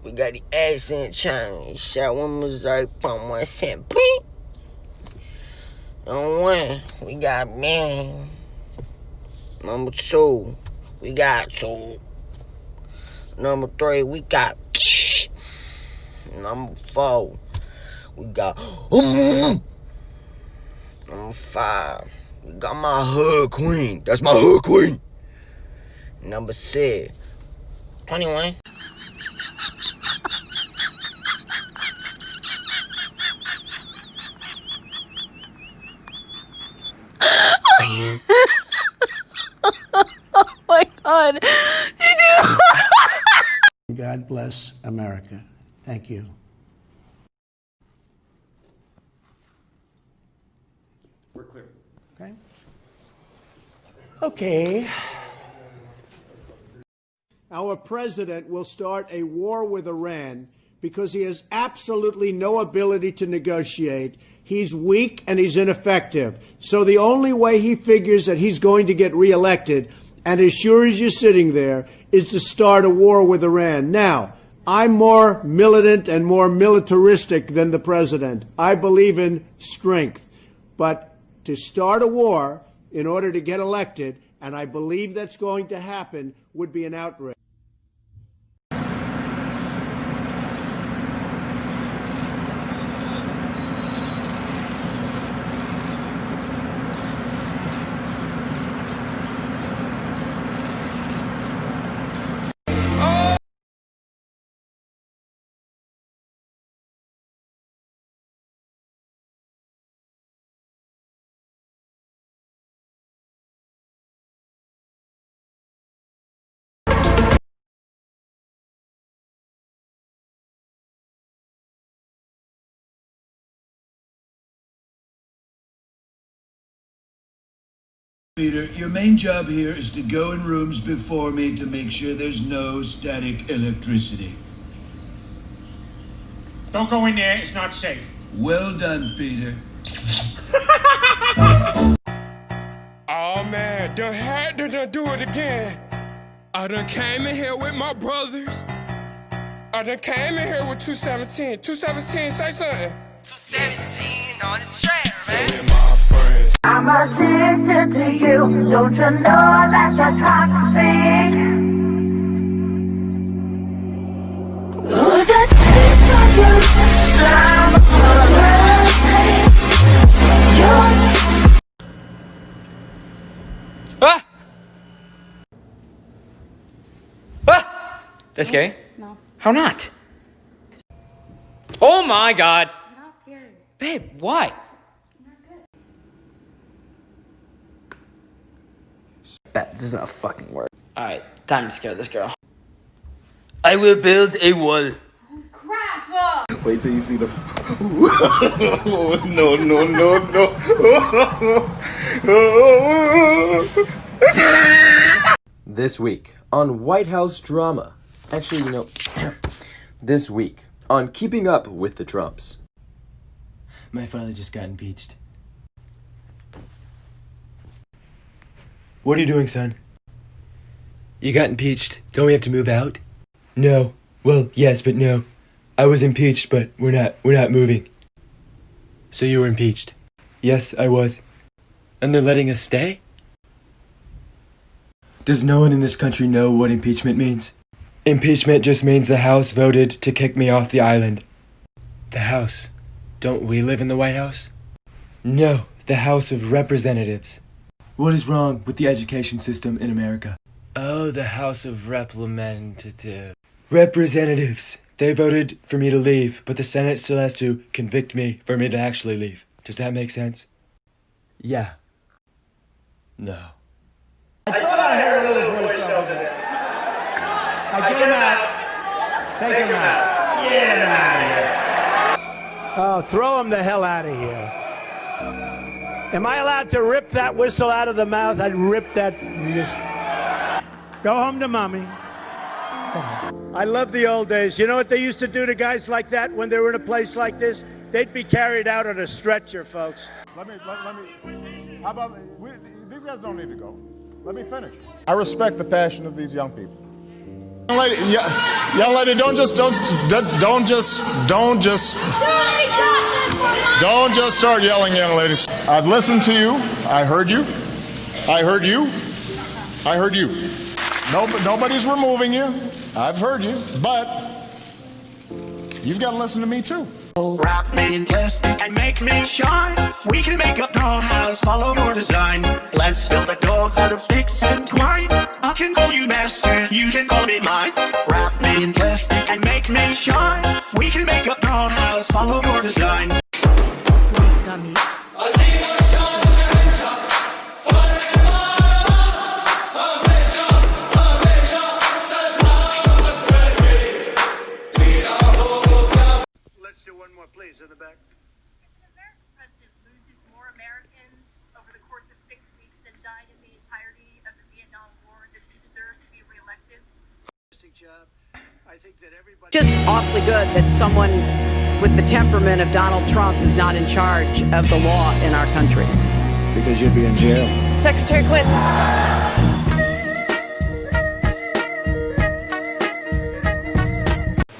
We got the accent challenge. Shot one was like, pump 1 cent. Ping! On one, we got man. Number 2, we got 2. Number 3, we got. Number 4, we got. Number 5, we got my hood queen. That's my hood queen. Number 6, 21. Oh my God. God bless America. Thank you. We're clear. Okay. Okay. Our president will start a war with Iran because he has absolutely no ability to negotiate. He's weak and he's ineffective. So the only way he figures that he's going to get reelected, and as sure as you're sitting there, is to start a war with Iran. Now, I'm more militant and more militaristic than the president. I believe in strength. But to start a war in order to get elected, and I believe that's going to happen, would be an outrage. Peter, your main job here is to go in rooms before me to make sure there's no static electricity. Don't go in there, it's not safe. Well done, Peter. Oh man, done had to done do it again. I done came in here with my brothers. I done came in here with 217. 217, say something. 217 on the track, man. With my friends. I'm addicted to you. Don't you know that you're toxic? Oh, the taste of your Ah! Ah! That's gay? No. How not? Oh my God. You're not scared. Babe, why? You're not good. Bet this is not fucking work. Alright, time to scare this girl. I will build a wall. Oh, crap! Wait till you see the. No, no, no, no. This week on White House drama. Actually, you know, this week on Keeping Up with the Trumps. My father just got impeached. What are you doing, son? You got impeached. Don't we have to move out? No. Well, yes, but no. I was impeached, but we're not moving. So you were impeached? Yes, I was. And they're letting us stay? Does no one in this country know what impeachment means? Impeachment just means the House voted to kick me off the island. The House? Don't we live in the White House? No, the House of Representatives. What is wrong with the education system in America? Oh, the House of Representatives. Representatives. They voted for me to leave, but the Senate still has to convict me for me to actually leave. Does that make sense? Yeah. No. I thought I heard a little voice over there. Now get him out. Take him out. Get him out of here. Oh, throw him the hell out of here. Am I allowed to rip that whistle out of the mouth? I'd rip that. Just go home to mommy. I love the old days. You know what they used to do to guys like that when they were in a place like this? They'd be carried out on a stretcher, folks. How about, these guys don't need to go. Let me finish. I respect the passion of these young people. Young lady, don't just start yelling, young ladies. I've listened to you. I heard you. I heard you. I heard you. Nobody's removing you. I've heard you, but you've got to listen to me too. Wrap me in plastic and make me shine. We can make a dollhouse, follow your design. Let's build a dog out of sticks and twine. I can call you master, you can call me mine. Wrap me in plastic and make me shine. We can make a dollhouse, follow your design. Got me. Let's do one more, please, in the back. If an American president loses more Americans over the course of 6 weeks than died in the entirety of the Vietnam War, does he deserve to be reelected? I think that everybody... Just awfully good that someone with the temperament of Donald Trump is not in charge of the law in our country. Because you'd be in jail. Secretary Clinton.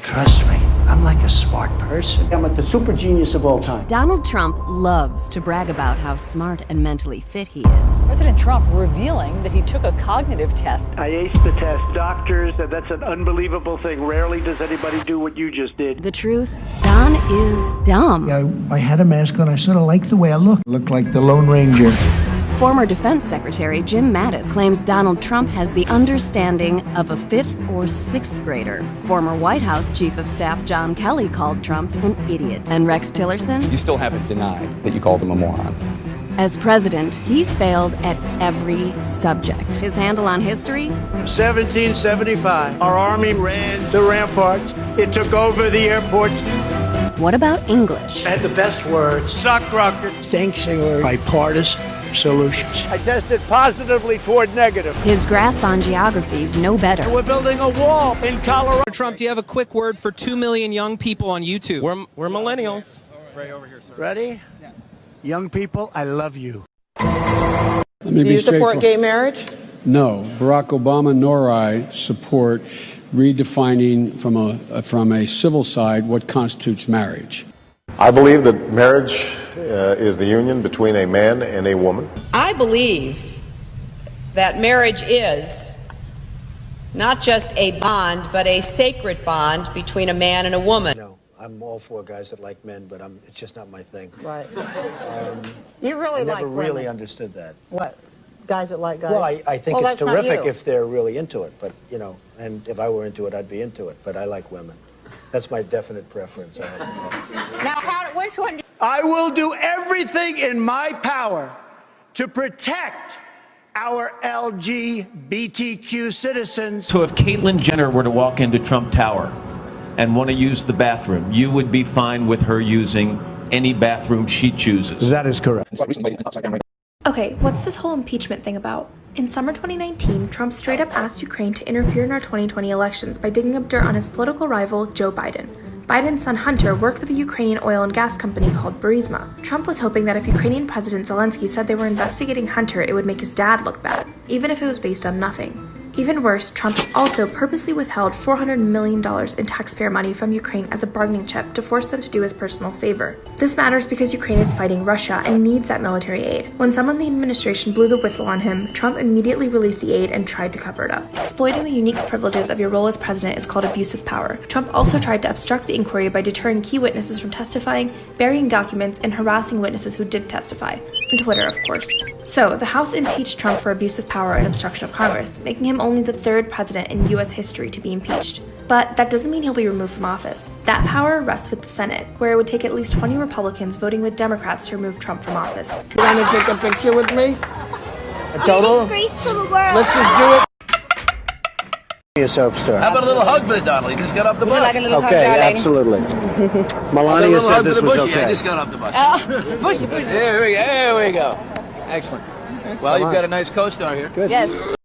Trust me, I'm like a smart person. I'm the super genius of all time. Donald Trump loves to brag about how smart and mentally fit he is. President Trump revealing that he took a cognitive test. I aced the test. Doctors, that's an unbelievable thing. Rarely does anybody do what you just did. The truth, Don is dumb. I had a mask on. I sort of liked the way I looked. Looked like the Lone Ranger. Former Defense Secretary Jim Mattis claims Donald Trump has the understanding of a 5th or 6th grader. Former White House Chief of Staff John Kelly called Trump an idiot. And Rex Tillerson? You still haven't denied that you called him a moron. As president, he's failed at every subject. His handle on history? 1775. Our army ran the ramparts. It took over the airports. What about English? I had the best words. Sock rocket. Stank singer. Bipartisan solutions. I tested positively toward negative. His grasp on geography is no better. We're building a wall in Colorado. Trump, do you have a quick word for 2 million young people on YouTube? We're millennials. Right over here, sir. Ready? Yeah. Young people, I love you. Do you support gay marriage? No. Barack Obama nor I support redefining from a civil side what constitutes marriage. I believe that marriage is the union between a man and a woman. I believe that marriage is not just a bond, but a sacred bond between a man and a woman. No, I'm all for guys that like men, but it's just not my thing. Right. You really like women. I never really understood that. What? Guys that like guys? Well, I think it's terrific if they're really into it, but, and if I were into it, I'd be into it, but I like women. That's my definite preference. Now, which one? I will do everything in my power to protect our LGBTQ citizens. So if Caitlyn Jenner were to walk into Trump Tower and want to use the bathroom, you would be fine with her using any bathroom she chooses? That is correct. Okay, what's this whole impeachment thing about? In summer 2019, Trump straight up asked Ukraine to interfere in our 2020 elections by digging up dirt on his political rival, Joe Biden. Biden's son Hunter worked with a Ukrainian oil and gas company called Burisma. Trump was hoping that if Ukrainian President Zelensky said they were investigating Hunter, it would make his dad look bad, even if it was based on nothing. Even worse, Trump also purposely withheld $400 million in taxpayer money from Ukraine as a bargaining chip to force them to do his personal favor. This matters because Ukraine is fighting Russia and needs that military aid. When someone in the administration blew the whistle on him, Trump immediately released the aid and tried to cover it up. Exploiting the unique privileges of your role as president is called abuse of power. Trump also tried to obstruct the inquiry by deterring key witnesses from testifying, burying documents, and harassing witnesses who did testify. On Twitter, of course. So, the House impeached Trump for abuse of power and obstruction of Congress, making him only the third president in U.S. history to be impeached. But that doesn't mean he'll be removed from office. That power rests with the Senate, where it would take at least 20 Republicans voting with Democrats to remove Trump from office. You want to take a picture with me? A total? Disgrace to the world. Let's just do it. A soap star. How about a little hug for the Donald? He just got off the bus. Okay, absolutely. Melania said this was okay. I just got off the bus. Bushy. There we go. Excellent. Well, you've got a nice co-star here. Good. Yes.